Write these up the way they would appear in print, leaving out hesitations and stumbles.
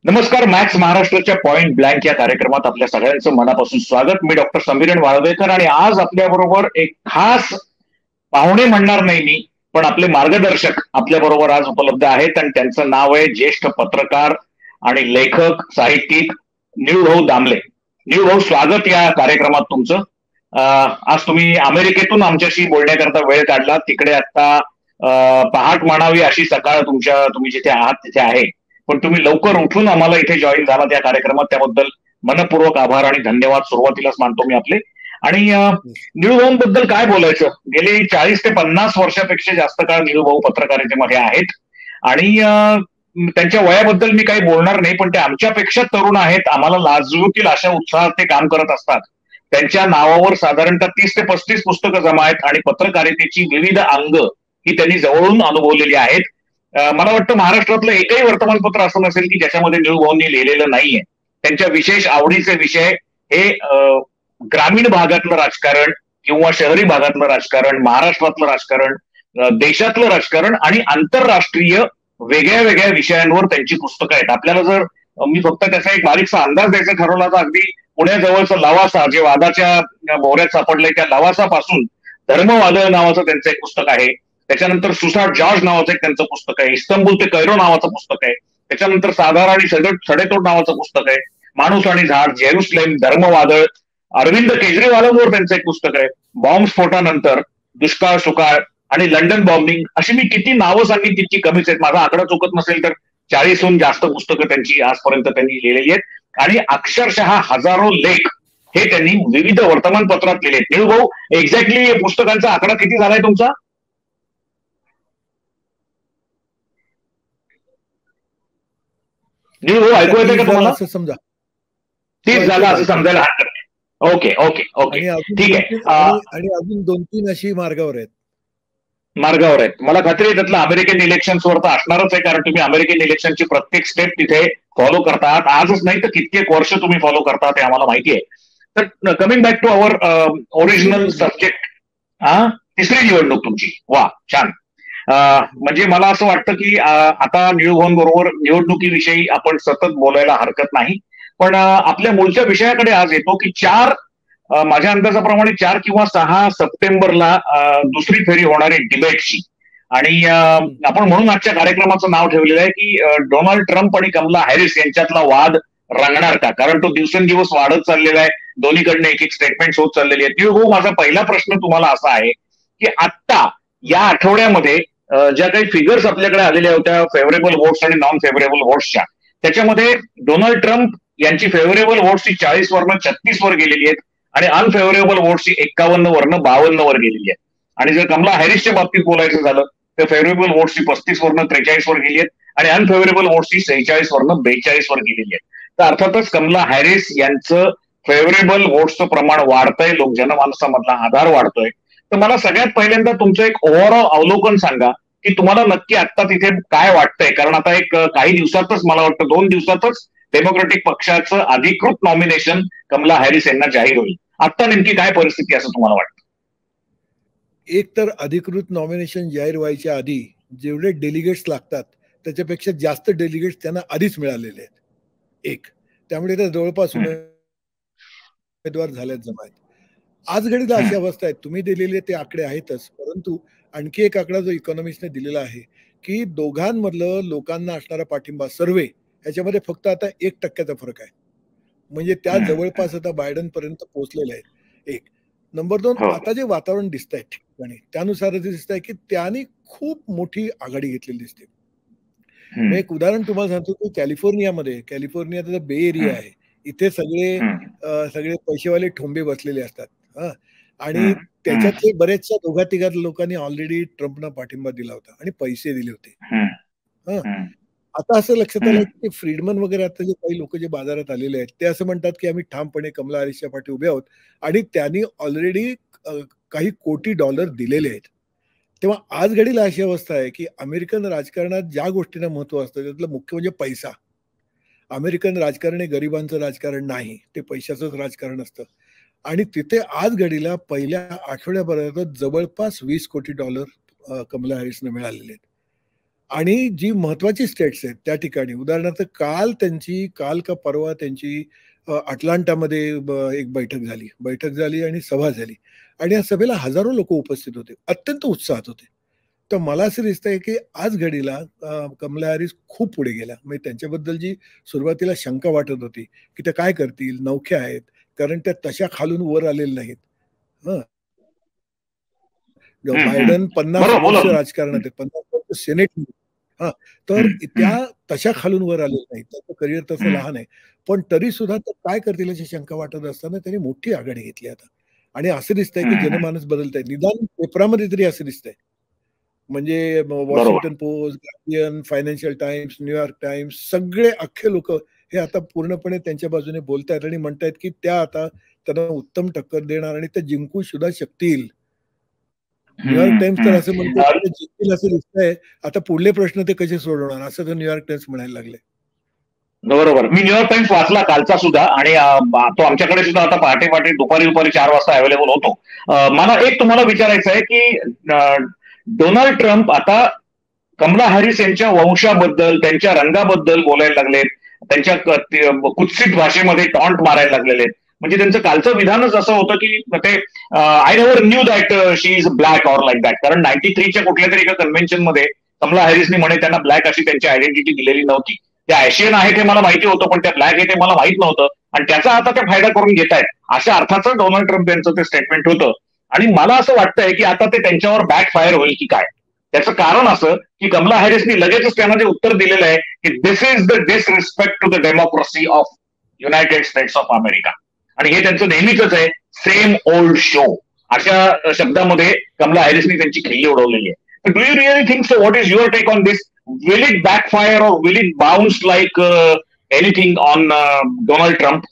नमस्कार. मॅक्स महाराष्ट्राच्या point blank या कार्यक्रमात आपल्या सगळ्यांचं मनापासून स्वागत. मी डॉक्टर समीरण वाळवेकर आणि आज आपल्याबरोबर एक खास पाहुणे म्हणणार नाही मी, पण आपले मार्गदर्शक आपल्या बरोबर आज उपलब्ध आहेत आणि त्यांचं नाव आहे ज्येष्ठ पत्रकार आणि लेखक साहित्यिक निळूभाऊ दामले. निळूभाऊ, स्वागत या कार्यक्रमात तुमचं. आज तुम्ही अमेरिकेतून आमच्याशी बोलण्याकरता वेळ काढला. तिकडे आता पहाट म्हणावी अशी सकाळ तुम्ही जिथे आहात तिथे आहे, पण तुम्ही लवकर उठून आम्हाला इथे जॉईन झालात या कार्यक्रमात, त्याबद्दल मनपूर्वक आभार आणि धन्यवाद सुरुवातीलाच मानतो मी आपले. आणि निळूभाऊंबद्दल काय बोलायचं, गेली 40 ते 50 वर्षापेक्षा जास्त काळ निळूभाऊ पत्रकारितेमध्ये आहेत आणि त्यांच्या वयाबद्दल मी काही बोलणार नाही, पण ते आमच्यापेक्षा तरुण आहेत. आम्हाला लाजवतील अशा उत्साहात ते काम करत असतात. त्यांच्या नावावर साधारणतः 30 ते 35 पुस्तकं जमा आहेत आणि पत्रकारितेची विविध अंग ही त्यांनी जवळून अनुभवलेली आहेत. मला वाटतं महाराष्ट्रातलं एकही वर्तमानपत्र असं नसेल की ज्याच्यामध्ये निळूभाऊंनी लिहिलेलं नाहीये. त्यांच्या विशेष आवडीचे विषय हे ग्रामीण भागातलं राजकारण किंवा शहरी भागातलं राजकारण, महाराष्ट्रातलं राजकारण, देशातलं राजकारण आणि आंतरराष्ट्रीय वेगळ्या वेगळ्या विषयांवर त्यांची पुस्तकं आहेत. आपल्याला जर मी फक्त त्याचा एक बारीकसा अंदाज द्यायचा ठरवला तर अगदी पुण्याजवळचं लवासा, जे वादाच्या भोवऱ्यात सापडलंय, त्या लवासापासून धर्मवादळ नावाचं त्यांचं एक पुस्तक आहे. त्याच्यानंतर सुसाट जॉर्ज नावाचं एक त्यांचं पुस्तक आहे. इस्तंबूल ते कैरो नावाचं पुस्तक आहे. त्याच्यानंतर साधार आणि सडेतोड नावाचं पुस्तक आहे. माणूस आणि झाड, जेरुसलेम, धर्मवादळ, अरविंद केजरीवालांवर त्यांचं एक पुस्तक आहे. बॉम्बस्फोटानंतर, दुष्काळ सुकाळ आणि लंडन बॉम्बिंग, अशी मी किती नावं सांगितली तितकी कमीच आहेत. माझा आकडा चुकत नसेल तर 40हून जास्त पुस्तकं त्यांची आजपर्यंत त्यांनी लिहिलेली आहेत आणि अक्षरशः हजारो लेख हे त्यांनी विविध वर्तमानपत्रात लिहिले. निळूभाऊ, एक्झॅक्टली पुस्तकांचा आकडा किती झालाय तुमचा? निळूभाऊ, ऐकू येते का तुम्हाला? समजा 30 झाला असं समजायला हरकत नाही. ओके ओके ओके, ठीक आहे. आणि अजून 2-3 अशी मार्गावर आहेत. मला खात्री आहे त्यातलं अमेरिकन इलेक्शन्सवर तर असणारच आहे, कारण तुम्ही अमेरिकन इलेक्शनची प्रत्येक स्टेप तिथे फॉलो करतात. आजच नाही तर कित्येक वर्ष तुम्ही फॉलो करतात हे आम्हाला माहिती आहे. तर coming back to our original subject, तिसरी निवडणूक तुमची, वा छान. म्हणजे मला असं वाटतं की आता निळूभाऊंबरोबर निवडणुकीविषयी आपण सतत बोलायला हरकत नाही, पण आपल्या मूळच्या विषयाकडे आज येतो की माझ्या अंदाजाप्रमाणे 4 किंवा 6 सप्टेंबरला दुसरी फेरी होणारी डिबेटची, आणि आपण म्हणून आजच्या कार्यक्रमाचं नाव ठेवलेलं आहे की डोनाल्ड ट्रम्प आणि कमला हॅरिस यांच्यातला वाद रंगणार का, कारण तो दिवसेंदिवस वाढत चाललेला आहे. दोन्हीकडनं एक एक स्टेटमेंट होत चाललेली आहे. हो, माझा पहिला प्रश्न तुम्हाला असा आहे की आत्ता या आठवड्यामध्ये ज्या काही फिगर्स आपल्याकडे आलेल्या होत्या फेवरेबल वोट्स आणि नॉन फेवरेबल वोट्सच्या, त्याच्यामध्ये डोनाल्ड ट्रम्प यांची फेवरेबल वोट्सची 40 वरनं 36 वर गेलेली आहेत आणि अनफेवरेबल वोट्सची 51 वरनं 52 वर गेलेली आहे. आणि जर कमला हॅरिसच्या बाबतीत बोलायचं झालं तर फेवरेबल वोट्सची 35 वरनं 43 वर गेली आहेत आणि अनफेवरेबल वोट्सची 46 वरनं 42 वर गेलेली आहे. तर अर्थातच कमला हॅरिस यांचं फेवरेबल वोट्सचं प्रमाण वाढतंय, लोक जनमानसामधला आधार वाढतोय. तर मला सगळ्यात पहिल्यांदा तुमचं एक ओव्हरऑल अवलोकन सांगा की तुम्हाला नक्की आता तिथे काय वाटतंय, कारण आता एक काही दिवसातच, मला वाटतं 2 दिवसातच डेमोक्रेटिक पक्षाचं अधिकृत नॉमिनेशन कमला हॅरिस यांना जाहीर होईल. आता नेमकी काय परिस्थिती असं तुम्हाला वाटतं? एक तर अधिकृत नॉमिनेशन जाहीर व्हायच्या आधी जेवढे डेलिगेट्स लागतात त्याच्यापेक्षा जास्त डेलिगेट्स त्यांना आधीच मिळालेले आहेत. एक, त्यामुळे त्या जवळपास उमेदवार झाल्यात जमायत. आज घडीला अशी अवस्था आहे, तुम्ही दिलेले ते आकडे आहेतच, परंतु आणखी एक आकडा जो इकॉनॉमिस्टने दिलेला आहे की दोघांमधलं लोकांना असणारा पाठिंबा सर्वे ह्याच्यामध्ये फक्त आता 1% फरक आहे. म्हणजे त्या जवळपास आता बायडन पर्यंत पोहोचलेले आहेत. एक. नंबर 2, आता जे वातावरण दिसत आहे ठिकाणी त्यानुसार दिसत आहे की त्यांनी खूप मोठी आघाडी घेतलेली दिसते. मी एक उदाहरण तुम्हाला सांगतो की कॅलिफोर्नियाचा बे एरिया आहे, इथे सगळे पैसेवाले ठोंबे बसलेले असतात आणि त्याच्यातले बरेचशा 2-3 लोकांनी ऑलरेडी ट्रम्पना पाठिंबा दिला होता आणि पैसे दिले होते. आता असं लक्षात आलं की फ्रीडमन वगैरे आता जे काही लोक जे बाजारात आलेले आहेत ते असं म्हणतात की आम्ही ठामपणे कमला हॅरिसच्या पाठी उभे आहोत आणि त्यांनी ऑलरेडी काही कोटी डॉलर दिलेले आहेत. तेव्हा आज घडीला अशी अवस्था आहे की अमेरिकन राजकारणात ज्या गोष्टींना महत्व असतं त्यातलं मुख्य म्हणजे पैसा. अमेरिकन राजकारण हे गरिबांचं राजकारण नाही, ते पैशाचंच राजकारण असतं. आणि तिथे आज घडीला पहिल्या आठवड्यापर्यंत जवळपास $20 कोटी कमला हॅरिसने मिळालेले आहेत. आणि जी महत्वाची स्टेट्स आहेत त्या ठिकाणी, उदाहरणार्थ काल का परवा त्यांची अटलांटामध्ये एक बैठक झाली आणि सभा झाली आणि या सभेला हजारो लोक उपस्थित होते, अत्यंत उत्साहात होते. तर मला असं दिसतंय की आज घडीला कमला हॅरिस खूप पुढे गेल्या. म्हणजे त्यांच्याबद्दल जी सुरुवातीला शंका वाटत होती की त्या काय करतील, नवख्या आहेत, कारण त्या तशा खालून वर आलेल्या नाहीत. हं. बायडन 50 बरोबर, बोला वर्ष ना. राजकारणात आहेत, 50 वर्ष सेनेट. हां, तर त्या तशा खालून वर आलेल्या नाहीत. त्यांचं करिअर तसं लहान आहे. पण तरी सुद्धा ते काय करतील याची शंका वाटत असताना त्यांनी मोठी आघाडी घेतली आता. आणि असं दिसतंय की जनमानस बदलतंय. निदान पेपरामध्ये तरी असं दिसतंय. म्हणजे बरोबर. Washington post, guardian, financial times, New York times सगळे अख्खे लोकं हे आता पूर्णपणे त्यांच्या बाजूने बोलतायत आणि म्हणतायत की त्या आता त्यांना उत्तम टक्कर देणार आणि त्या जिंकू सुद्धा शकतील. न्यूयॉर्क टाइम्स तर असं म्हणते की ते जिंकतील असं दिसतंय. आता पुढले प्रश्न ते कसे सोडवणार असं तर न्यूयॉर्क टाइम्स म्हणायला लागले. बरोबर. मी न्यूयॉर्क टाइम्स वाचला कालचा सुद्धा आणि तो आमच्याकडे सुद्धा आता पहाटे पहाटे दुपारी 4 वाजता अवेलेबल होतो. मला एक तुम्हाला विचारायचं आहे की डोनाल्ड ट्रम्प आता कमला हॅरिस यांच्या वंशाबद्दल, त्यांच्या रंगाबद्दल बोलायला लागलेत. त्यांच्या कुत्सित भाषेमध्ये टॉन्ट मारायला लागलेले आहेत. म्हणजे त्यांचं कालचं विधानच असं होतं की ते I never knew that she is black or like that. कारण 93च्या कुठल्या तरी एका कन्व्हेन्शनमध्ये कमला हॅरिसनी म्हणे त्यांना ब्लॅक अशी त्यांची आयडेंटिटी दिलेली नव्हती. त्या आशियन आहे ते मला माहिती होतं, पण त्या ब्लॅक आहे ते मला माहित नव्हतं आणि त्याचा आता ते फायदा करून घेत आहेत. अशा अर्थाचं डोनाल्ड ट्रम्प यांचं ते स्टेटमेंट होतं. आणि मला असं वाटतंय की आता ते त्यांच्यावर बॅक फायर होईल की काय. त्याचं कारण असं की कमला हॅरिसनी लगेचच त्यांना जे उत्तर दिलेलं आहे की this is the disrespect to the democracy of United States of America. आणि हे त्यांचं नेहमीच आहे, सेम ओल्ड शो. अशा शब्दामध्ये कमला हॅरिसनी त्यांची खिल्ली उडवलेली आहे. Do you really think so? What is your take on this? Will it backfire or will it bounce like anything on Donald Trump?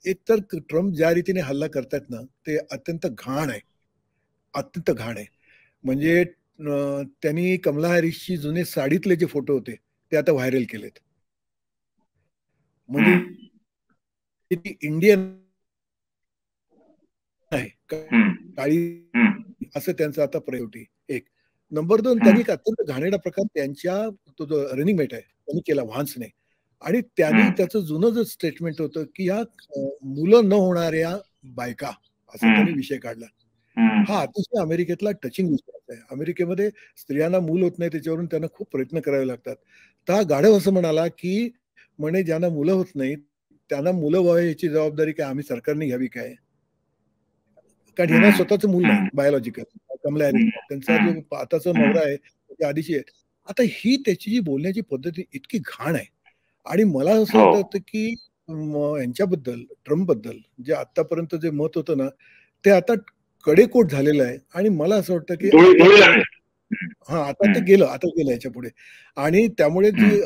एक तर ट्रम्प ज्या रीतीने हल्ला करतात ना ते अत्यंत घाण आहे, अत्यंत घाण आहे. म्हणजे त्यांनी कमला हॅरिसची जुने साडीतले जे फोटो होते ते आता व्हायरल केलेत. म्हणजे ती इंडियन आहे, काळी असं त्यांचं आता प्रयोटी एक. नंबर 2 त्यांनी एक अत्यंत घाणेरडा प्रकार त्यांच्या तो जो रनिंग मेट आहे त्यांनी केला व्हान्सने. आणि त्यांनी त्याचं जुनं जे स्टेटमेंट होतं की ह्या मुलं न होणाऱ्या बायका असा त्यांनी विषय काढला. हा अतिशय अमेरिकेतला टचिंग विषय आहे. अमेरिकेमध्ये स्त्रियांना मूल होत नाही त्याच्यावरून त्यांना खूप प्रयत्न करावे लागतात. तर हा गाढव असं म्हणाला की म्हणे ज्यांना मुलं होत नाहीत त्यांना मुलं व्हावी याची जबाबदारी काय आम्ही सरकारने घ्यावी काय. कारण यांना स्वतःचं मूल नाही बायोलॉजिकल. कमला हॅरिस त्यांचा जो आताचा नवरा आहे त्याच्या आधीची आहे. आता ही त्याची जी बोलण्याची पद्धती इतकी घाण आहे. आणि मला असं वाटतं की यांच्याबद्दल ट्रम्पबद्दल जे आतापर्यंत जे मत होतं ना ते आता कडेकोट झालेलं आहे. आणि मला असं वाटतं की आता ते गेलं याच्या पुढे. आणि त्यामुळे जी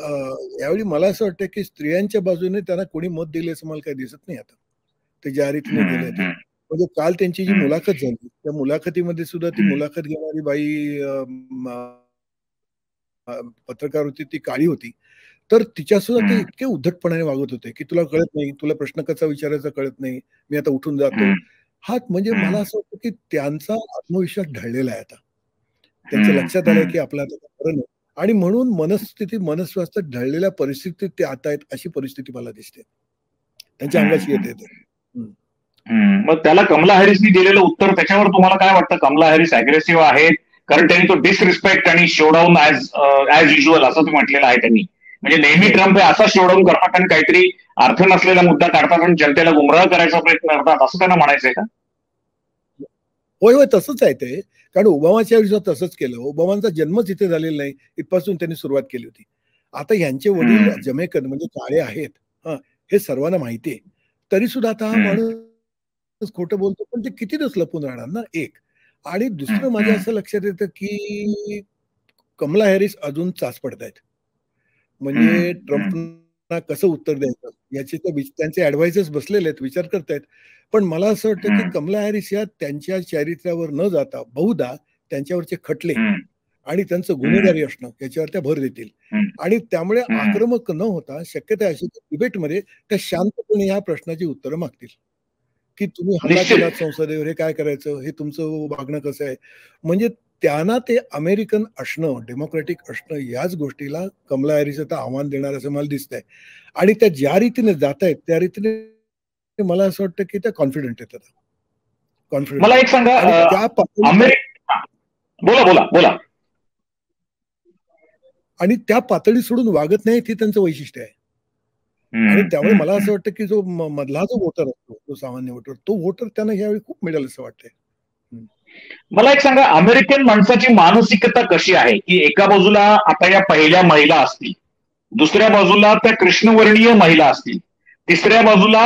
यावेळी मला असं वाटतं की स्त्रियांच्या बाजूने त्यांना कोणी मत दिले असं मला काही दिसत नाही आता. ते ज्या रीतीने गेले ते. म्हणजे काल त्यांची जी मुलाखत झाली त्या मुलाखतीमध्ये सुद्धा ती मुलाखत घेणारी बाई पत्रकार होती ती काळी होती. तर तिच्यासुद्धा ते इतके उद्धटपणाने वागत होते की तुला कळत नाही, तुला प्रश्न कसा विचारायचा कळत नाही, मी आता उठून जातो. हा म्हणजे मला असं वाटतं की त्यांचा आत्मविश्वास ढळलेला आहे आता. त्यांच्या लक्षात आलंय की आपलं आता खरं नाही. आणि म्हणून मनस्वास्थ्य ढळलेल्या परिस्थितीत ते आता आहेत अशी परिस्थिती मला दिसते. त्यांच्या अंगाशी येते ते. मग त्याला कमला हॅरिसनी दिलेलं उत्तर त्याच्यावर तुम्हाला काय वाटतं? कमला हॅरिस अग्रेसिव्ह आहेत कारण त्यांनी तो डिसरिस्पेक्ट आणि शोडाऊन ऍज युज्युअल असं म्हटलेलं आहे त्यांनी. म्हणजे नेहमी ट्रम्प हे असा शोडाऊन करतात आणि काहीतरी अर्थ नसलेला मुद्दा काढतात आणि जनतेला गुमराह करायचा प्रयत्न करतात असं त्यांना म्हणायचंय का? होय होय तसंच आहे ते. कारण ओबामाच्या विरोधात तसंच केलं. ओबामांचा जन्मच इथे झालेला नाही. इथपासून त्यांनी सुरुवात केली होती. आता यांचे वडील जमैकन म्हणजे काळे आहेत. हां, हे सर्वांना माहिती आहे. तरी सुद्धा आता हा माणूस खोटं बोलतो, पण ते किती दिवस लपून राहणार ना एक. आणि दुसरं माझ्या असं लक्षात येतं की कमला हॅरिस अजून चाच पडतायत. म्हणजे ट्रम्पना कसं उत्तर द्यायचं याचे तर त्यांचे ऍडवायझर्स बसलेले आहेत, विचार करतायत. पण मला असं वाटतं की कमला हॅरिस या त्यांच्या चारित्र्यावर न जाता बहुधा त्यांच्यावरचे खटले आणि त्यांचं गुन्हेगारी असणं याच्यावर त्या भर देतील. आणि त्यामुळे आक्रमक न होता शक्यता अशी डिबेटमध्ये त्या शांतपणे ह्या प्रश्नाची उत्तरं मागतील. की तुम्ही हल्ला केलात संसदेवर, हे काय करायचं? हे तुमचं वागणं कसं आहे? म्हणजे त्यांना ते अमेरिकन असणं, डेमोक्रॅटिक असणं याच गोष्टीला कमला हॅरिस आता आव्हान देणार असं मला दिसतंय. आणि त्या ज्या रीतीने जात आहेत त्या रीतीने मला असं वाटतं की त्या कॉन्फिडंट आहेत आता. कॉन्फिडंट मला आहेत. एक सांगा, आणि त्या बोला बोला बोला. आणि त्या पातळी सोडून वागत नाहीत हे त्यांचं वैशिष्ट्य आहे. आणि त्यामुळे मला असं वाटतं की जो मधला जो वोटर असतो, जो सामान्य वोटर, तो वोटर त्यांना यावेळी खूप मिळेल असं वाटतंय. मला एक सांगा, अमेरिकन माणसाची मानसिकता कशी आहे, की एका बाजूला आता या पहिल्या महिला असतील, दुसऱ्या बाजूला त्या कृष्णवर्णीय महिला असतील, तिसऱ्या बाजूला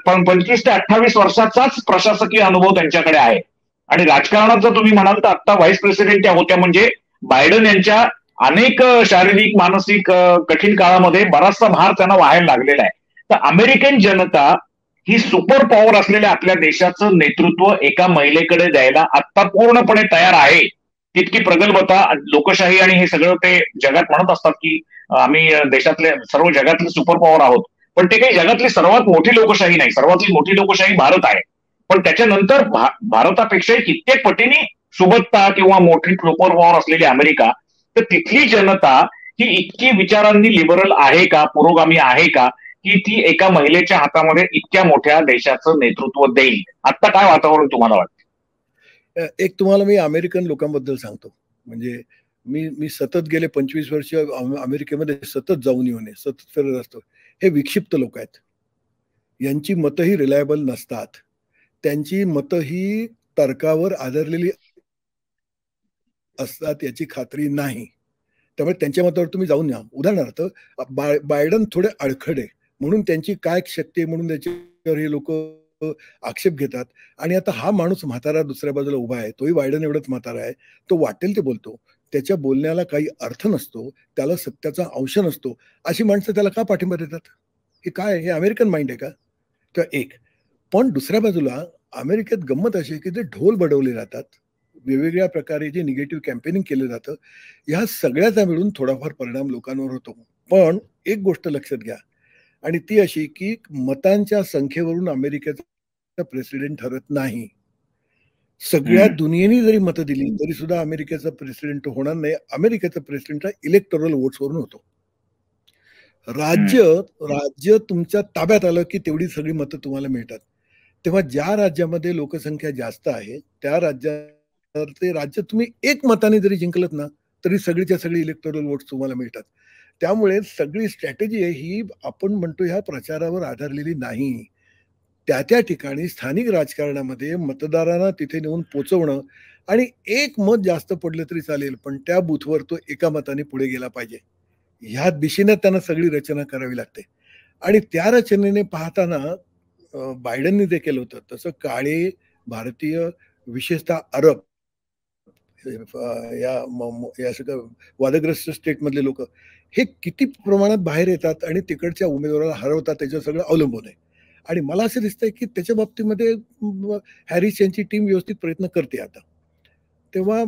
25 ते 28 वर्षाचाच प्रशासकीय अनुभव त्यांच्याकडे आहे. आणि राजकारणात जर तुम्ही म्हणाल तर आता व्हाईस प्रेसिडेंट त्या होत्या, म्हणजे बायडन यांच्या अनेक शारीरिक मानसिक कठीण काळामध्ये बराचसा भार त्यांना व्हायला लागलेला आहे. तर अमेरिकन जनता ही सुपर पॉवर असलेल्या आपल्या देशाचं नेतृत्व एका महिलेकडे द्यायला आता पूर्णपणे तयार आहे. तितकी प्रगल्भता, लोकशाही आणि हे सगळं ते जगात म्हणत असतात की आम्ही देशातले सर्व जगातले सुपर पॉवर आहोत, पण ते काही जगातली सर्वात मोठी लोकशाही नाही. सर्वातली मोठी लोकशाही भारत आहे, पण त्याच्यानंतर भारतापेक्षा कित्येक पटीने सुबत्ता किंवा मोठी सुपर पॉवर असलेली अमेरिका. तर तिथली जनता ही इतकी विचारांनी लिबरल आहे का, पुरोगामी आहे का, की ती एका महिलेच्या हातामध्ये इतक्या मोठ्या देशाचं नेतृत्व देईल? आता काय वातावरण तुम्हाला वाटतं? एक तुम्हाला मी अमेरिकन लोकांबद्दल सांगतो. म्हणजे मी सतत गेले 25 वर्ष अमेरिकेमध्ये सतत जाऊन येऊन सतत फिरत असतो. हे विक्षिप्त लोक आहेत. यांची मतही रिलायबल नसतात. त्यांची मतं ही तर्कावर आधारलेली असतात याची खात्री नाही. त्यामुळे त्यांच्या मतावर तुम्ही जाऊन या. उदाहरणार्थ बायडन थोडे अडखडे म्हणून त्यांची काय शक्ती आहे म्हणून त्याच्यावर हे लोक आक्षेप घेतात. आणि आता हा माणूस म्हातारा दुसऱ्या बाजूला उभा आहे, तोही बायडन एवढाच म्हातारा आहे, तो वाटेल ते बोलतो, त्याच्या बोलण्याला काही अर्थ नसतो, त्याला सत्याचा अंश नसतो, अशी माणसं त्याला का पाठिंबा देतात? हे काय, हे अमेरिकन माइंड आहे का? तर एक. पण दुसऱ्या बाजूला अमेरिकेत गंमत अशी आहे की ते ढोल बडवले जातात, वेगवेगळ्या प्रकारे जे निगेटिव्ह कॅम्पेनिंग केलं जातं, ह्या सगळ्याचा मिळून थोडाफार परिणाम लोकांवर होतो. पण एक गोष्ट लक्षात घ्या, आणि ती अशी की मतांच्या संख्येवरून अमेरिकेचा प्रेसिडेंट ठरत नाही. सगळ्या दुनियेने जरी मतं दिली तरी सुद्धा अमेरिकेचा प्रेसिडेंट होणार नाही. अमेरिकेचा प्रेसिडेंट हा इलेक्टोरल वोट्सवरून होतो. राज्य तुमच्या ताब्यात आलं की तेवढी सगळी मतं तुम्हाला मिळतात. तेव्हा ज्या राज्यामध्ये लोकसंख्या जास्त आहे त्या राज्यात ते राज्य तुम्ही एक मताने जरी जिंकलत ना तरी सगळीच्या सगळी इलेक्टोरल वोट्स तुम्हाला मिळतात. त्यामुळे सगळी स्ट्रॅटेजी आहे ही आपण म्हणतो ह्या प्रचारावर आधारलेली नाही. त्या ठिकाणी स्थानिक राजकारणामध्ये मतदारांना तिथे नेऊन पोचवणं आणि एक मत जास्त पडलं तरी चालेल, पण त्या बूथवर तो एका मताने पुढे गेला पाहिजे. ह्या दिशेने त्यांना सगळी रचना करावी लागते. आणि त्या रचनेने पाहताना बायडननी जे केलं होतं तसं काळे भारतीय, विशेषतः अरब या सगळं वादग्रस्त स्टेटमधले लोक हे किती प्रमाणात बाहेर येतात आणि तिकडच्या उमेदवाराला हरवतात त्याच्यावर सगळं अवलंबून आहे. आणि मला असं दिसतंय की त्याच्या बाबतीमध्ये हॅरिस यांची टीम व्यवस्थित प्रयत्न करते आता. तेव्हा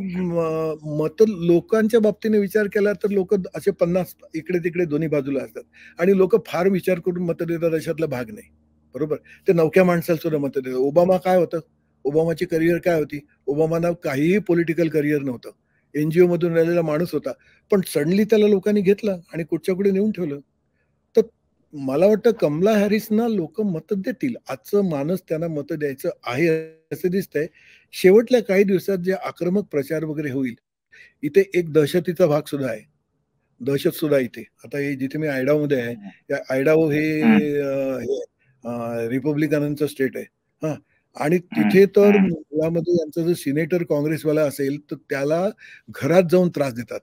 मत लोकांच्या बाबतीने विचार केला तर लोक असे 50 इकडे तिकडे दोन्ही बाजूला असतात आणि लोक फार विचार करून मतं देतात अशातला भाग नाही. बरोबर, ते नवख्या माणसाला सुद्धा मतं देतात. ओबामा काय होतं, ओबामाची करिअर काय होती, ओबामाना काहीही पॉलिटिकल करिअर नव्हतं, एनजीओ मधून आलेला माणूस होता, पण सडनली त्याला लोकांनी घेतलं आणि कुठच्या कुठे नेऊन ठेवलं. तर मला वाटतं कमला हॅरिसना लोक मतं देतील. आजचं माणूस त्यांना मतं द्यायचं आहे असं दिसतंय. शेवटल्या काही दिवसात जे आक्रमक प्रचार वगैरे होईल, इथे एक दहशतीचा भाग सुद्धा आहे. दहशत सुद्धा इथे. आता हे जिथे मी आयडावमध्ये आहे, या आयडावो हे रिपब्लिकनांचं स्टेट आहे. हां. आणि तिथे तर यामध्ये यांचा जो सिनेटर काँग्रेसवाला असेल, तर त्याला घरात जाऊन त्रास देतात.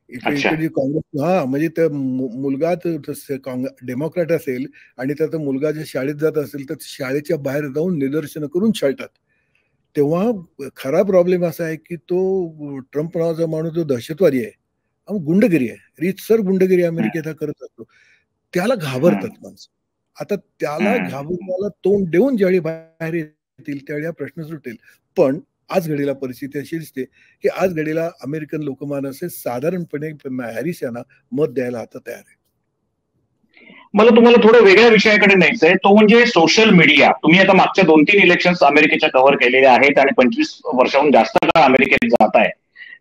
इकडे काँग्रेस म्हणजे त्या मुलगा डेमोक्रॅट असेल आणि त्याचा मुलगा जर शाळेत जात असेल, तर शाळेच्या बाहेर जाऊन निदर्शनं करून छळतात. तेव्हा खरा प्रॉब्लेम असा आहे, की तो ट्रम्प नावाचा माणूस जो दहशतवादी आहे, गुंडगिरी आहे. रीतसर गुंडगिरी अमेरिकेत हा करत असतो. त्याला घाबरतात माणसं. आता त्याला घाबरण्याला तोंड देऊन ज्यावेळी बाहेर येतील त्यावेळी हा प्रश्न सुटेल. पण आज घडीला परिस्थिती अशी दिसते, की आज घडीला अमेरिकन लोकमानस हे साधारणपणे हॅरिस यांना मत द्यायला आता तयार आहे. मला तुम्हाला थोडं वेगळ्या विषयाकडे न्यायचंय, तो म्हणजे सोशल मीडिया. तुम्ही आता मागच्या 2-3 इलेक्शन्स अमेरिकेच्या कव्हर केलेल्या आहेत आणि 25 वर्षाहून जास्त काळ अमेरिकेत जात आहे.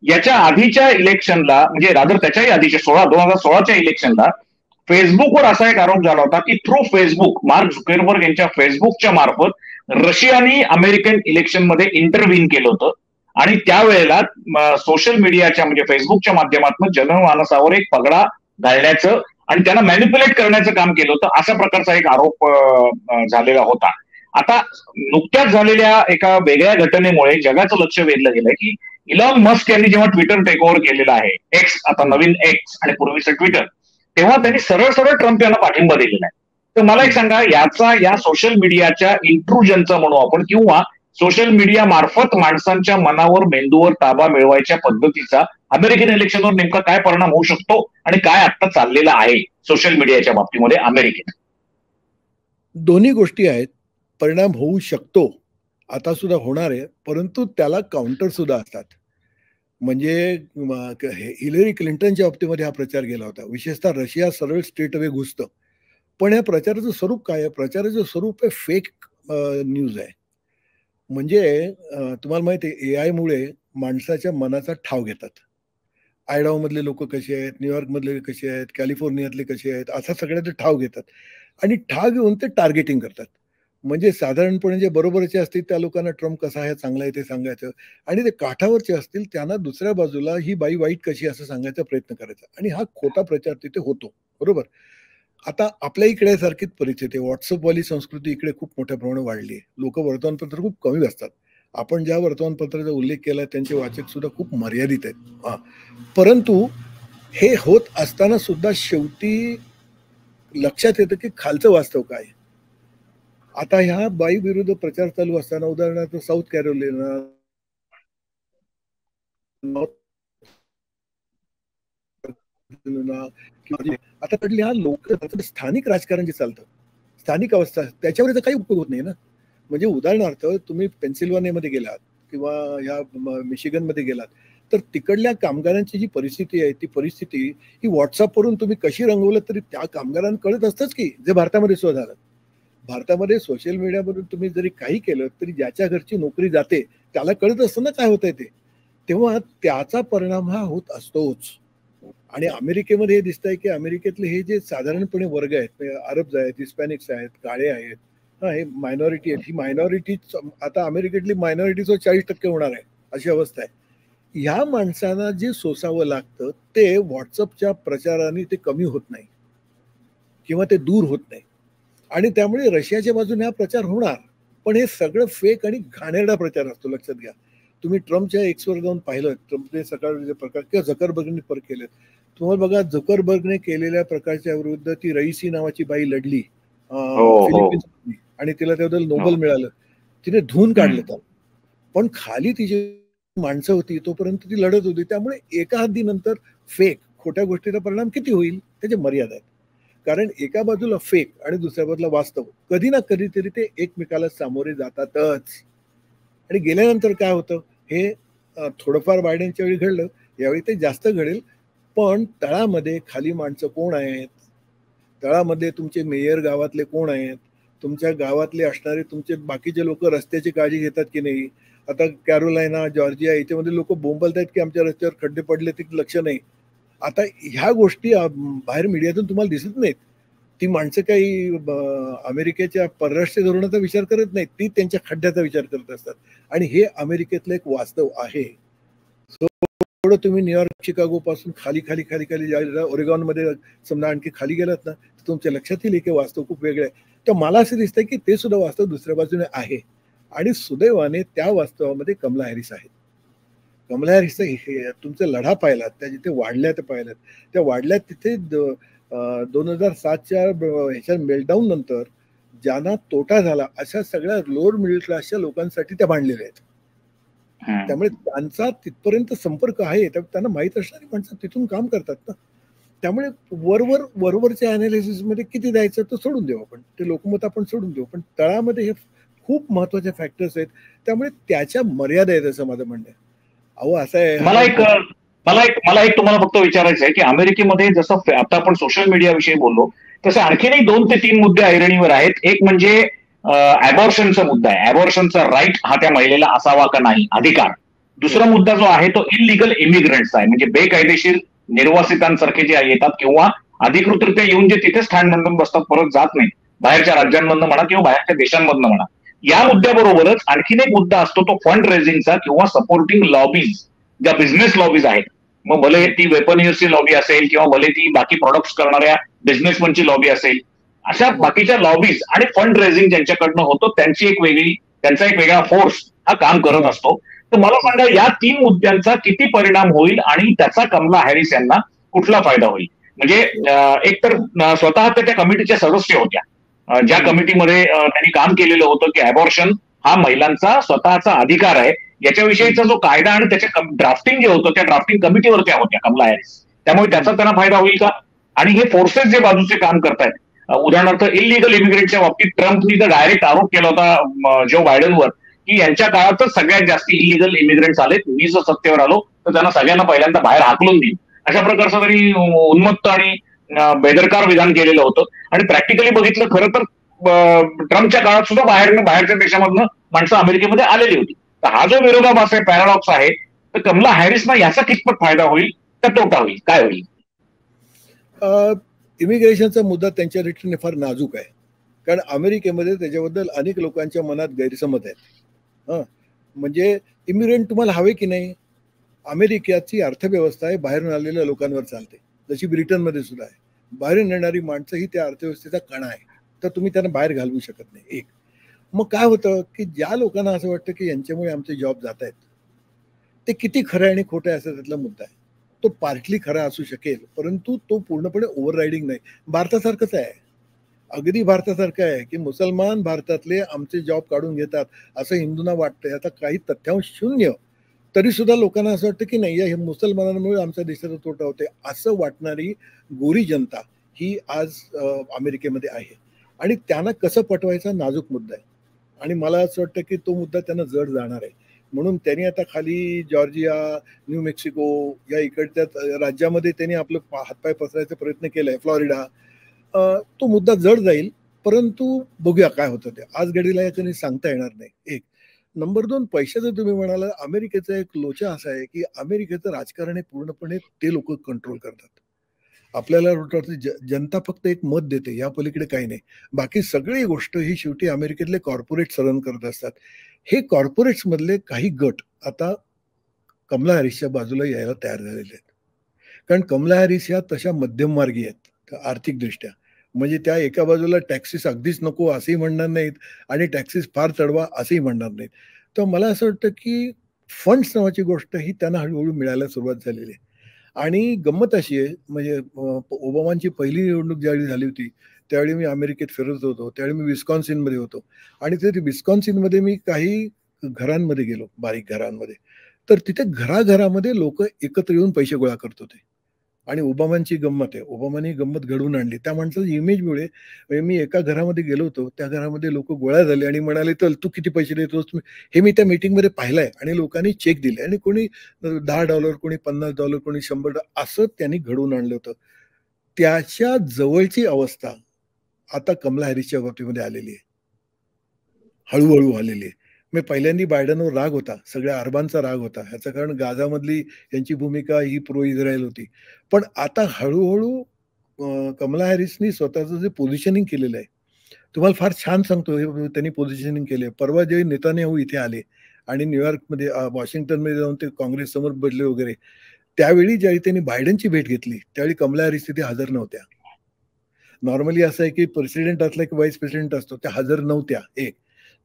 याच्या आधीच्या इलेक्शनला, म्हणजे रादर त्याच्याही आधीच्या 2016च्या इलेक्शनला फेसबुकवर असा एक आरोप झाला होता की थ्रू फेसबुक, मार्क झुकरबर्ग यांच्या फेसबुकच्या मार्फत रशियाने अमेरिकन इलेक्शनमध्ये इंटरव्हीन केलं होतं आणि त्यावेळेला सोशल मीडियाच्या म्हणजे फेसबुकच्या माध्यमातून जनमानसावर एक पगडा घालण्याचं आणि त्यांना मॅनिप्युलेट करण्याचं काम केलं होतं, अशा प्रकारचा एक आरोप झालेला होता. आता नुकत्याच झालेल्या एका वेगळ्या घटनेमुळे जगाचं लक्ष वेधलं गेलंय की इलॉन मस्क यांनी जेव्हा ट्विटर टेक ओव्हर केलेलं आहे, एक्स आता नवीन एक्स आणि पूर्वीचं ट्विटर, तेव्हा त्यांनी सरळ सरळ ट्रम्प यांना पाठिंबा दिलेला आहे. तर मला एक सांगा, या सोशल मीडियाच्या इंट्रुजनचा म्हणू आपण किंवा सोशल मीडिया मार्फत माणसांच्या मनावर, मेंदूवर ताबा मिळवायच्या पद्धतीचा अमेरिकन इलेक्शनवर नेमका काय परिणाम होऊ शकतो आणि काय आता चाललेला आहे सोशल मीडियाच्या बाबतीमध्ये अमेरिकेत? दोन्ही गोष्टी आहेत. परिणाम होऊ शकतो, आता सुद्धा होणार आहे, परंतु त्याला काउंटर सुद्धा असतात. म्हणजे हिलरी क्लिंटनच्या बाबतीमध्ये हा प्रचार गेला होता. विशेषतः रशिया सरळ स्ट्रेट अवे घुसतं. पण या प्रचाराचं स्वरूप काय आहे? प्रचाराचं स्वरूप आहे फेक न्यूज आहे. म्हणजे तुम्हाला माहिती आहे, AI मुळे माणसाच्या मनाचा ठाव घेतात. आयडाहो मधले लोक कसे आहेत, न्यूयॉर्क मधले कसे आहेत, कॅलिफोर्नियातले कसे आहेत, असा सगळ्याचे ठाव घेतात आणि ठाव घेऊन ते टार्गेटिंग करतात. म्हणजे साधारणपणे जे बरोबरचे असतील त्या लोकांना ट्रम्प कसा आहे, चांगला आहे ते सांगायचं, आणि ते काठावरचे असतील त्यांना दुसऱ्या बाजूला ही बाई वाईट कशी असं सांगायचा प्रयत्न करायचा, आणि हा खोटा प्रचार तिथे होतो. बरोबर. आता आपल्या इकडे सारखीच परिस्थिती आहे. व्हॉट्सअपवाली संस्कृती इकडे खूप मोठ्या प्रमाणात वाढली आहे. लोक वर्तमानपत्र खूप कमी वाचतात. आपण ज्या वर्तमानपत्राचा उल्लेख केला त्यांचे वाचक सुद्धा खूप मर्यादित आहेत. परंतु हे होत असताना सुद्धा शेवटी लक्षात येतं की खालचं वास्तव काय. आता ह्या बाई विरुद्ध प्रचार चालू असताना, उदाहरणार्थ साऊथ कॅरोलिना, आता कडले हा लोक स्थानिक राजकारण जे चालतं, स्थानिक अवस्था, त्याच्यावर काही उपयोग होत नाही ना. म्हणजे उदाहरणार्थ तुम्ही पेन्सिल्वानियामध्ये गेलात किंवा या मिशिगनमध्ये गेलात, तर तिकडल्या कामगारांची जी परिस्थिती आहे, ती परिस्थिती ही व्हॉट्सअपवरून तुम्ही कशी रंगवलं तरी त्या कामगारांना कळत असतंच की, जे भारतामध्ये सुद्धा झालं. भारतामध्ये सोशल मीडियावरून तुम्ही जरी काही केलं तरी ज्याच्या घरची नोकरी जाते त्याला कळत असतं ना काय होतंय ते. तेव्हा त्याचा परिणाम हा होत असतोच. आणि अमेरिकेमध्ये हे दिसतंय की अमेरिकेतले हे जे साधारणपणे वर्ग आहेत, अरब आहेत, हिस्पॅनिक्स आहेत, काळे आहेत, हे मायनॉरिटी आहेत. ही मायनॉरिटी आता अमेरिकेतली मायनॉरिटीचं 40% होणार आहे, अशी अवस्था आहे. ह्या माणसांना जे सोसावं लागतं ते व्हॉट्सअपच्या प्रचाराने ते कमी होत नाही किंवा ते दूर होत नाही. आणि त्यामुळे रशियाच्या बाजूने हा प्रचार होणार, पण हे सगळं फेक आणि घाणेरडा प्रचार असतो, लक्षात घ्या. तुम्ही ट्रम्पच्या एक्सवर जाऊन पाहिलं, ट्रम्पने सकाळचे प्रकार किंवा झकरबर्गने पर केलेत. तुम्हाला बघा, झकरबर्गने केलेल्या प्रकारच्या विरुद्ध ती रईसी नावाची बाई लढली फिलिपिन्स, आणि तिला त्याबद्दल नोबेल मिळालं. तिने धुवून काढलं तर, पण खाली तिची माणसं होती तोपर्यंत ती लढत होती. त्यामुळे एका हद्दीनंतर फेक खोट्या गोष्टीचा परिणाम किती होईल त्याची मर्यादा आहे. कारण एका बाजूला फेक आणि दुसऱ्या बाजूला वास्तव, कधी ना कधीतरी ते एकमेकाला सामोरे जातातच. आणि गेल्यानंतर काय होतं, हे थोडंफार बायडेनच्या वेळी घडलं, यावेळी ते जास्त घडेल. पण तळामध्ये खाली माणसं कोण आहेत, तळामध्ये तुमचे मेयर गावातले कोण आहेत, तुमच्या गावातले असणारे तुमचे बाकीचे लोक रस्त्याची काळजी घेतात की नाही. आता कॅरोलायना, जॉर्जिया याच्यामध्ये लोक बोंबलत आहेत की आमच्या रस्त्यावर खड्डे पडले, ते लक्ष नाही. आता ह्या गोष्टी बाहेर मीडियातून तुम्हाला दिसत नाहीत. ती माणसं काही अमेरिकेच्या परराष्ट्र धोरणाचा विचार करत नाहीत, ती त्यांच्या खड्ड्याचा विचार करत असतात. आणि हे अमेरिकेतलं एक वास्तव आहे. थोडं तुम्ही न्यूयॉर्क, शिकागो पासून खाली खाली खाली खाली ओरेगॉन मध्ये समजा आणखी खाली गेलात ना, तर तुमच्या लक्षात येईल की वास्तव खूप वेगळं आहे. तर मला असं दिसतंय की ते सुद्धा वास्तव दुसऱ्या बाजूने आहे. आणि सुदैवाने त्या वास्तवामध्ये कमला हॅरिस आहेत. कमला हॅरिसचा हे तुमचा लढा पाहिलात, त्या जिथे वाढल्या ते पाहिलात, त्या वाढल्यात तिथे 2007च्या ह्याच्या मेल्टडाऊन नंतर ज्यांना तोटा झाला अशा सगळ्या लोअर मिडल क्लासच्या लोकांसाठी त्या भांडलेल्या आहेत. त्यामुळे त्यांचा तिथपर्यंत संपर्क आहे, त्यांना माहीत असणारी माणसं तिथून काम करतात ना. त्यामुळे वरवरच्या अनालिसिस मध्ये किती द्यायचं तो सोडून देऊ आपण, ते लोकमत आपण सोडून देऊ, पण तळामध्ये हे खूप महत्वाचे फॅक्टर्स आहेत. त्यामुळे त्याच्या मर्यादा आहेत असं माझं म्हणणं आहे. अहो असं आहे, मला एक तुम्हाला फक्त विचारायचं आहे की अमेरिकेमध्ये जसं आता आपण सोशल मीडिया विषयी बोललो, तसे आणखीनही 2 ते 3 मुद्दे ऐरणीवर आहेत. एक म्हणजे अबॉर्शनचा मुद्दा आहे. अबॉर्शनचा राईट हा त्या महिलेला असावा का नाही, अधिकार. दुसरा मुद्दा जो आहे तो इलिगल इमिग्रंट्सचा आहे, म्हणजे बेकायदेशीर निर्वासितांसारखे जे येतात किंवा अधिकृतरित्या येऊन जे तिथे स्थान नोंदवून बसतात, परत जात नाही, बाहेरच्या राज्यांमधनं म्हणा किंवा बाहेरच्या देशांमधनं म्हणा. या मुद्द्याबरोबरच आणखीन एक मुद्दा असतो तो फंड रेझिंगचा किंवा सपोर्टिंग लॉबीज, ज्या बिझनेस लॉबीज आहेत. मग भले ती वेपनियर्सची लॉबी असेल किंवा भले ती बाकी प्रोडक्ट्स करणाऱ्या बिझनेसमनची लॉबी असेल, अशा बाकीच्या लॉबीज आणि फंड रेझिंग ज्यांच्याकडनं होतो त्यांचा एक वेगळा फोर्स हा काम करत असतो. तर मला सांगा या 3 मुद्द्यांचा किती परिणाम होईल आणि त्याचा कमला हॅरिस यांना कुठला फायदा होईल? म्हणजे एक तर स्वतः त्या कमिटीच्या सदस्य होत्या, ज्या कमिटीमध्ये त्यांनी काम केलेलं होतं की अबॉर्शन हा महिलांचा स्वतःचा अधिकार आहे याच्याविषयीचा जो कायदा आणि त्याच्या ड्राफ्टिंग जे होतं त्या ड्राफ्टिंग कमिटीवर त्या होत्या कमला हॅरिस. त्यामुळे त्याचा त्यांना फायदा होईल का? आणि हे फोर्सेस जे बाजूचे काम करतायत, उदाहरणार्थ इलिगल इमिग्रेंटच्या बाबतीत ट्रम्पनी तर डायरेक्ट आरोप केला होता जो बायडनवर की यांच्या काळातच सगळ्यात जास्त इलिगल इमिग्रेंट्स आलेत, मी जर सत्तेवर आलो तर त्यांना सगळ्यांना पहिल्यांदा बाहेर हाकलून देईन, अशा प्रकारचं तरी उन्मत्त आणि बेदरकार विधान केलेलं होतं. आणि प्रॅक्टिकली बघितलं खरं तर ट्रम्पच्या काळात सुद्धा बाहेरच्या देशामधनं माणसं अमेरिकेमध्ये आलेली होती. तर हा जो विरोधाभास आहे, पॅराडॉक्स आहे, तर कमला हॅरिसना याचा कितपत फायदा होईल का तोटा होईल, काय होईल? इमिग्रेशनचा मुद्दा त्यांच्या दृष्टीने फार नाजूक आहे, कारण अमेरिकेमध्ये त्याच्याबद्दल अनेक लोकांच्या मनात गैरसमज आहेत. म्हणजे इमिग्रेंट तुम्हाला हवे की नाही? अमेरिकेची अर्थव्यवस्था आहे बाहेरून आलेल्या लोकांवर चालते, जशी ब्रिटनमध्ये सुद्धा आहे. बाहेरून येणारी माणसं ही त्या अर्थव्यवस्थेचा कणा आहे, तर तुम्ही त्यांना बाहेर घालवू शकत नाही. एक मग काय होतं की ज्या लोकांना असं वाटतं की यांच्यामुळे आमचे जॉब जात आहेत, ते किती खरं आहे आणि खोटं आहे असा त्यातला मुद्दा आहे. तो पार्टली खरा असू शकेल, परंतु तो पूर्णपणे ओव्हररायडिंग नाही. भारतासारखंच आहे, अगदी भारतासारखं आहे की मुसलमान भारतातले आमचे जॉब काढून घेतात असं हिंदूंना वाटतं. आता काही तथ्यांश शून्य, तरी सुद्धा लोकांना असं वाटतं की नाही, हे मुसलमानांमुळे आमच्या देशाचा तोटा होते असं वाटणारी गोरी जनता ही आज अमेरिकेमध्ये आहे. आणि त्यांना कसं पटवायचा नाजूक मुद्दा आहे, आणि मला असं वाटतं की तो मुद्दा त्यांना जड जाणार आहे. म्हणून त्यांनी आता खाली जॉर्जिया, न्यू मेक्सिको या इकडच्या राज्यामध्ये त्यांनी आपलं हातपाय पसरायचा प्रयत्न केलाय, फ्लॉरिडा. तो मुद्दा जड जाईल, परंतु बघूया काय होतं ते. आज घडीला याच्याने सांगता येणार नाही. एक नंबर 2, पैशाचं तुम्ही म्हणाला, अमेरिकेचा एक लोचा असा आहे की अमेरिकेचं राजकारण हे पूर्णपणे ते लोक कंट्रोल करतात. आपल्याला जनता फक्त एक मत देते, या पलीकडे काही नाही. बाकी सगळी गोष्ट ही शेवटी अमेरिकेतले कॉर्पोरेट्स रन करत असतात. हे कॉर्पोरेट्स मधले काही गट आता कमला हॅरिसच्या बाजूला यायला तयार झालेले आहेत, कारण कमला हॅरिस ह्या तशा मध्यममार्गी आहेत आर्थिकदृष्ट्या. म्हणजे त्या एका बाजूला टॅक्सीस अगदीच नको असंही म्हणणार नाहीत आणि टॅक्सीस फार चढवा असंही म्हणणार नाहीत. तर मला असं वाटतं की फंड्स नावाची गोष्ट ही त्यांना हळूहळू मिळायला सुरुवात झालेली आहे. आणि गंमत अशी आहे, म्हणजे ओबामांची पहिली निवडणूक ज्यावेळी झाली होती त्यावेळी मी अमेरिकेत फिरत होतो, त्यावेळी मी विस्कॉन्सिनमध्ये होतो. आणि ते विस्कॉन्सिनमध्ये मी काही घरांमध्ये गेलो, बारीक घरांमध्ये. तर तिथे घराघरामध्ये लोक एकत्र येऊन पैसे गोळा करत होते. आणि ओबामांची गंमत आहे, ओबामांनी गंमत घडवून आणली त्या माणसाच्या इमेजमुळे. म्हणजे मी एका घरामध्ये गेलो होतो, त्या घरामध्ये लोक गोळा झाले आणि म्हणाले, चल तू किती पैसे देतोस? हे मी त्या मीटिंगमध्ये पाहिलंय. आणि लोकांनी चेक दिले आणि कोणी $10, कोणी $50, कोणी $100 असं त्यांनी घडवून आणलं होतं. त्याच्या जवळची अवस्था आता कमला हॅरिसच्या बाबतीमध्ये आलेली आहे, हळूहळू आलेली आहे. मी पहिल्यांदा बायडनवर राग होता, सगळ्या अरबांचा राग होता. ह्याचं कारण गाझामधली यांची भूमिका ही प्रो इस्रायल होती. पण आता हळूहळू कमला हॅरिसनी स्वतःचं जे पोझिशनिंग केलेलं आहे, तुम्हाला फार छान सांगतो, हे त्यांनी पोझिशनिंग केले. परवा जे नेतान्याहू इथे आले आणि न्यूयॉर्कमध्ये वॉशिंग्टनमध्ये जाऊन ते काँग्रेस समोर बसले वगैरे, त्यावेळी ज्यावेळी त्यांनी बायडनची भेट घेतली त्यावेळी कमला हॅरिस तिथे हजर नव्हत्या. नॉर्मली असं आहे की प्रेसिडेंट असला की व्हाईस प्रेसिडेंट असतो, त्या हजर नव्हत्या. एक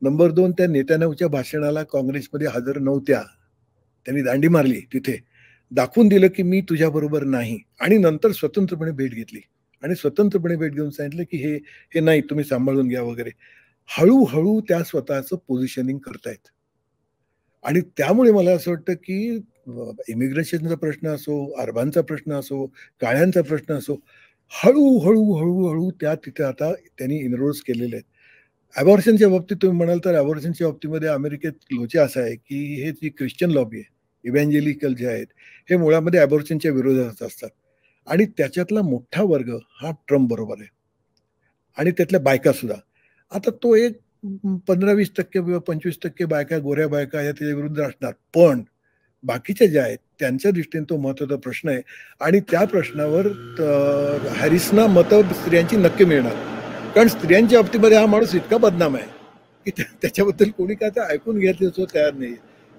नंबर 2, त्या नेत्यानाहूच्या भाषणाला काँग्रेसमध्ये हजर नव्हत्या. त्यांनी दांडी मारली, तिथे दाखवून दिलं की मी तुझ्या बरोबर नाही. आणि नंतर स्वतंत्रपणे भेट घेतली आणि स्वतंत्रपणे भेट घेऊन सांगितलं की हे नाही, तुम्ही सांभाळून घ्या वगैरे. हळूहळू त्या स्वतःचं पोझिशनिंग करतायत. आणि त्यामुळे मला असं वाटतं की इमिग्रेशनचा प्रश्न असो, अरबांचा प्रश्न असो, काळ्यांचा प्रश्न असो, हळूहळू हळूहळू त्या तिथे आता त्यांनी इनरोल्स केलेले आहेत. अबॉर्शनच्या बाबतीत तुम्ही म्हणाल तर अबॉर्शनच्या बाबतीमध्ये अमेरिकेत लोचा असा आहे की हे जी ख्रिश्चन लॉबी आहे, इव्हॅन्जेलिकल जे आहेत, हे मुळामध्ये अबॉर्शनच्या विरोधात असतात. आणि त्याच्यातला मोठा वर्ग हा ट्रम्प बरोबर आहे. आणि त्यातल्या बायका सुद्धा. आता तो एक 15-20% किंवा 25% बायका, गोऱ्या बायका या त्याच्या विरुद्ध असणार, पण बाकीच्या ज्या आहेत त्यांच्या दृष्टीने तो महत्वाचा प्रश्न आहे आणि त्या प्रश्नावर हॅरिसना मतं स्त्रियांची नक्की मिळणार, कारण स्त्रियांच्या बाबतीमध्ये हा माणूस इतका बदनाम आहे की त्याच्याबद्दल कोणी काय ते ऐकून घ्यायचं तयार नाही.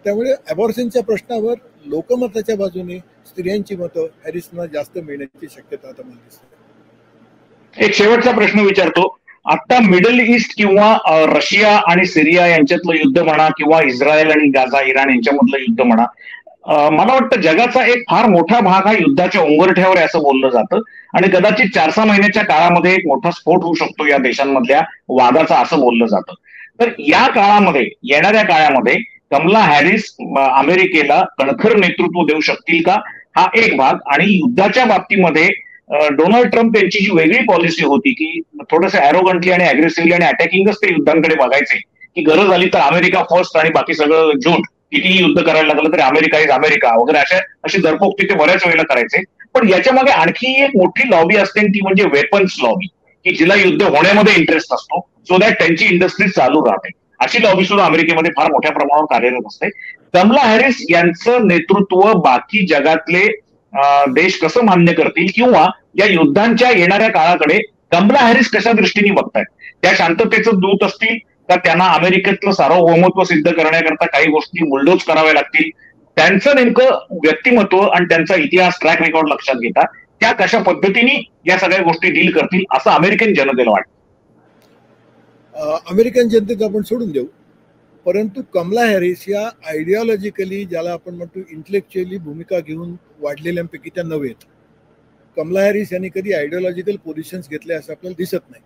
त्यामुळे अबॉर्शनच्या प्रश्नावर लोकमताच्या बाजूने स्त्रियांची मतं हॅरिसना जास्त मिळण्याची शक्यता आता मला दिसते. एक शेवटचा प्रश्न विचारतो. आता मिडल ईस्ट किंवा रशिया आणि सिरिया यांच्यातलं युद्ध म्हणा किंवा इस्रायल आणि गाझा, इराण यांच्यामधलं युद्ध म्हणा, मला वाटतं जगाचा एक फार मोठा भाग हा युद्धाच्या उंबरठ्यावर आहे असं बोललं जातं आणि कदाचित 4-6 महिन्याच्या काळामध्ये एक मोठा स्फोट होऊ शकतो या देशांमधल्या वादाचा असं बोललं जातं. तर या काळामध्ये, येणाऱ्या काळामध्ये कमला हॅरिस अमेरिकेला कणखर नेतृत्व देऊ शकतील का, हा एक भाग. आणि युद्धाच्या बाबतीमध्ये डोनाल्ड ट्रम्प यांची जी वेगळी पॉलिसी होती की थोडंसं ॲरोगंटली आणि अग्रेसिव्हली आणि अटॅकिंगच ते युद्धांकडे बघायचे, की गरज आली तर अमेरिका फर्स्ट आणि बाकी सगळं झूट, कितीही युद्ध करायला लागलं तरी अमेरिका इज अमेरिका वगैरे अशी दरपोक्ती ते बऱ्याच वेळेला करायचे. पण याच्या मागे आणखी एक मोठी लॉबी असते ती म्हणजे वेपन्स लॉबी, की जिला युद्ध होण्यामध्ये इंटरेस्ट असतो सो दॅट त्यांची इंडस्ट्री चालू राहते. अशी लॉबी सुद्धा अमेरिकेमध्ये फार मोठ्या प्रमाणावर कार्यरत असते. कमला हॅरिस यांचं नेतृत्व बाकी जगातले देश कसं मान्य करतील किंवा या युद्धांच्या येणाऱ्या काळाकडे कमला हॅरिस कशा दृष्टीने बघतायत, त्या शांततेचं दूत असतील का त्यांना अमेरिकेतलं सार्वभौमत्व सिद्ध करण्याकरता काही गोष्टी बुलडोज कराव्या लागतील, त्यांचं नेमकं व्यक्तिमत्व आणि त्यांचा इतिहास, ट्रॅक रेकॉर्ड लक्षात घेता त्या कशा पद्धतीने या सगळ्या गोष्टी डील करतील असं अमेरिकन जनतेला वाटतं. अमेरिकन जनतेचं आपण सोडून देऊ, परंतु कमला हॅरिस या आयडिओलॉजिकली, ज्याला आपण म्हणतो इंटेलेक्च्युअली भूमिका घेऊन वाढलेल्यांपैकी त्या नव्हे आहेत. कमला हॅरिस यांनी कधी आयडिओलॉजिकल पोझिशन्स घेतले असं आपल्याला दिसत नाही.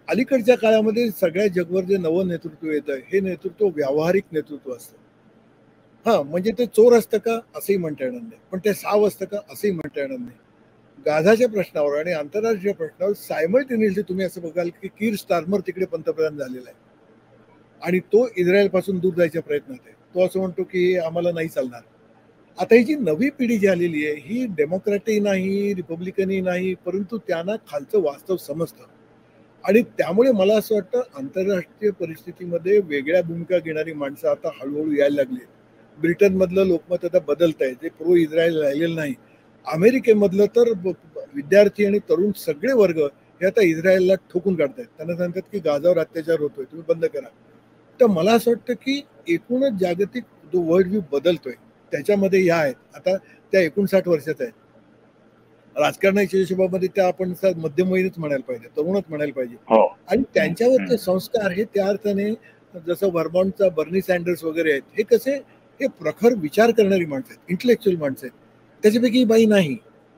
अलीकडच्या काळामध्ये सगळ्या जगभर जे नवं नेतृत्व येतं हे नेतृत्व व्यावहारिक नेतृत्व असतं. हा, म्हणजे ते चोर असतं का असंही म्हणता येणार नाही, पण ते साव असतं का असंही म्हणता येणार नाही. गाझाच्या प्रश्नावर आणि आंतरराष्ट्रीय प्रश्नावर सायमल्टेनियसली तुम्ही असं बघाल की कीर स्टार्मर तिकडे पंतप्रधान झालेला आहे आणि तो इस्रायल पासून दूर जायच्या प्रयत्नात आहे. तो असं म्हणतो की आम्हाला नाही चालणार. आता ही जी नवी पिढी जी आलेली आहे ही डेमोक्रॅटही नाही, रिपब्लिकनही नाही, परंतु त्यांना खालचं वास्तव समजतं आणि त्यामुळे मला असं वाटतं आंतरराष्ट्रीय परिस्थितीमध्ये वेगळ्या भूमिका घेणारी माणसं आता हळूहळू यायला लागली. ब्रिटनमधलं लोकमत आता बदलत आहे, जे प्रो इस्रायल राहिलेलं नाही. अमेरिकेमधलं तर विद्यार्थी आणि तरुण सगळे वर्ग हे आता इस्रायलला ठोकून काढतायत. त्यांना सांगतात की गाझावर अत्याचार होतोय, तुम्ही बंद करा. तर मला असं वाटतं की एकूणच जागतिक जो वर्ल्ड व्ह्यू बदलतोय त्याच्यामध्ये ह्या आहेत. आता त्या 59 वर्षाच्या आहेत. राजकारणाच्या हिशोबामध्ये त्या आपण मध्यमवयीनच म्हणायला पाहिजे, तरुणच म्हणायला पाहिजे. आणि त्यांच्यावरचे संस्कार हे त्या अर्थाने जसं व्हर्मॉन्टचा बर्नी सँडर्स वगैरे आहेत, हे कसे हे प्रखर विचार करणारी माणसं आहेत, इंटेलेक्च्युअल माणसं आहेत. त्याच्यापैकी ही बाई नाही,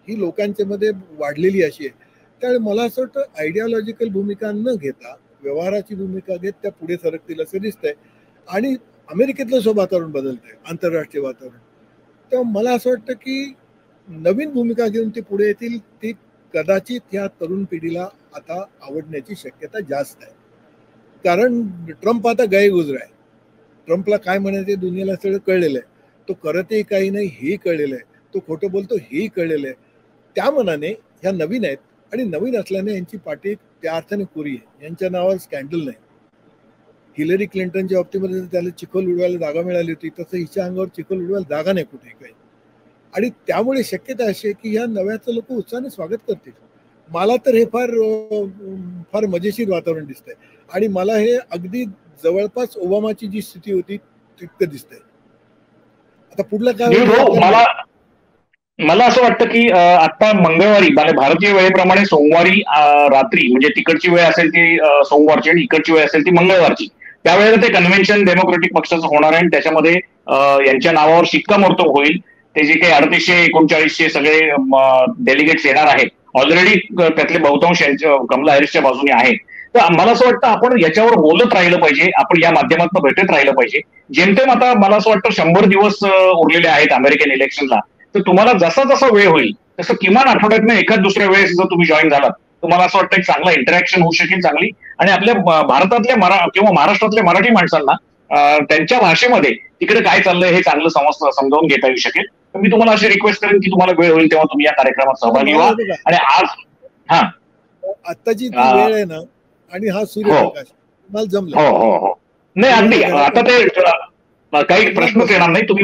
ही लोकांच्या मध्ये वाढलेली अशी आहे. त्यामुळे मला असं वाटतं आयडिओलॉजिकल भूमिका न घेता व्यवहाराची भूमिका घेत त्या पुढे सरकतील असं दिसतंय. आणि अमेरिकेतलं वातावरण बदलतंय, आंतरराष्ट्रीय वातावरण. तर मला असं वाटतं की नवीन भूमिका घेऊन ते पुढे येतील. ती कदाचित या तरुण पिढीला आता आवडण्याची शक्यता जास्त आहे, कारण ट्रम्प आता गैरगुजरा आहे. ट्रम्पला काय म्हणायचे दुनियाला सगळं कळलेलं आहे. तो करतही काही नाही हेही कळलेलं आहे, तो खोटं बोलतो हेही कळलेलं आहे. त्या मनाने ह्या नवीन आहेत आणि नवीन असल्याने यांची पाठी त्या अर्थाने कोरी आहे. यांच्या नावावर स्कॅन्डल नाही. हिलरी क्लिंटनच्या बाबतीमध्ये त्याला चिखल उडवायला जागा मिळाली होती, तसं हिच्या अंगावर चिखल उडवायला जागा नाही कुठे काही. आणि त्यामुळे शक्यता अशी आहे की ह्या नव्याचं लोक उत्साहाने स्वागत करतील. मला तर हे फार मजेशीर वातावरण दिसतंय आणि मला हे अगदी जवळपास ओबामाची जी स्थिती होती तितकं दिसतंय. आता पुढलं काय मला असं वाटतं की आता मंगळवारी भारतीय वेळेप्रमाणे सोमवारी रात्री, म्हणजे तिकडची वेळ असेल ती सोमवारची आणि इकडची वेळ असेल ती मंगळवारची, त्यावेळेला ते कन्व्हेन्शन डेमोक्रेटिक पक्षाचं होणार आहे आणि त्याच्यामध्ये यांच्या नावावर शिक्कामोर्तब होईल. ते जे काही 3800-3900 सगळे डेलिगेट्स येणार आहेत, ऑलरेडी त्यातले बहुतांश कमला हॅरिसच्या बाजूने आहेत. तर मला असं वाटतं आपण याच्यावर बोलत राहिलं पाहिजे, आपण या माध्यमातून भेटत राहिलं पाहिजे. जेमतेम आता मला असं वाटतं 100 दिवस उरलेले आहेत अमेरिकन इलेक्शनला. तर तुम्हाला जसा जसा वेळ होईल तसं किमान आठवड्यातनं एखाद दुसऱ्या वेळेस जर तुम्ही जॉईन झालात तर मला असं वाटतं एक चांगला इंटरॅक्शन होऊ शकेल चांगली. आणि आपल्या भारतातल्या किंवा महाराष्ट्रातल्या मराठी माणसांना त्यांच्या भाषेमध्ये तिकडे काय चाललंय हे चांगलं समजावून घेता येऊ शकेल. तर मी तुम्हाला अशी रिक्वेस्ट करेन की तुम्हाला वेळ होईल तेव्हा तुम्ही या कार्यक्रमात सहभागी व्हा. आणि आज आत्ताची ती वेळ आहे ना, आणि हा सूर्यप्रकाश मला जमलं. हो हो हो नाही अगदी आता ते काही प्रश्नच येणार नाही. तुम्ही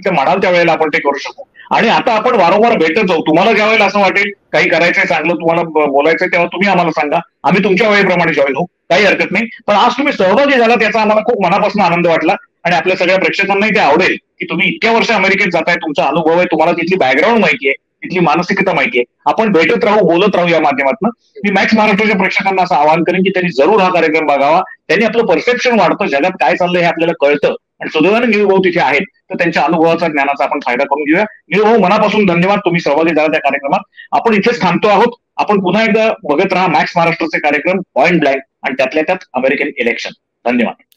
म्हणाल त्या वेळेला आपण ते करू शकू. आणि आता आपण वारंवार भेटत जाऊ. तुम्हाला ज्या वेळेला असं वाटेल काही करायचंय, चांगलं तुम्हाला बोलायचंय, तेव्हा तुम्ही आम्हाला सांगा. आम्ही तुमच्या वेळेप्रमाणे जॉईन होऊ, काही हरकत नाही. पण आज तुम्ही सहभागी झाला त्याचा आम्हाला खूप मनापासून आनंद वाटला. आणि आपल्या सगळ्या प्रेक्षकांनाही ते आवडेल की तुम्ही इतक्या वर्ष अमेरिकेत जाताय, तुमचा अनुभव आहे, तुम्हाला तिथली बॅकग्राऊंड माहिती आहे, तिथली मानसिकता माहिती आहे. आपण भेटत राहू, बोलत राहू या माध्यमातून. मी मॅक्स महाराष्ट्राच्या प्रेक्षकांना असं आवाहन करेन की त्यांनी जरूर हा कार्यक्रम बघावा. त्यांनी आपलं परसेप्शन वाढतं, जगात काय चाललंय हे आपल्याला कळतं. आणि सुदैवाने निळूभाऊ तिथे आहेत, तर त्यांच्या अनुभवाचा, ज्ञानाचा आपण फायदा करून घेऊया. निळूभाऊ, मनापासून धन्यवाद, तुम्ही सहभागी झाला त्या कार्यक्रमात. आपण इथेच थांबतो आहोत. आपण पुन्हा एकदा बघत राहा मॅक्स महाराष्ट्राचे कार्यक्रम पॉइंट ब्लँक आणि त्यातल्या त्यात अमेरिकन इलेक्शन. धन्यवाद.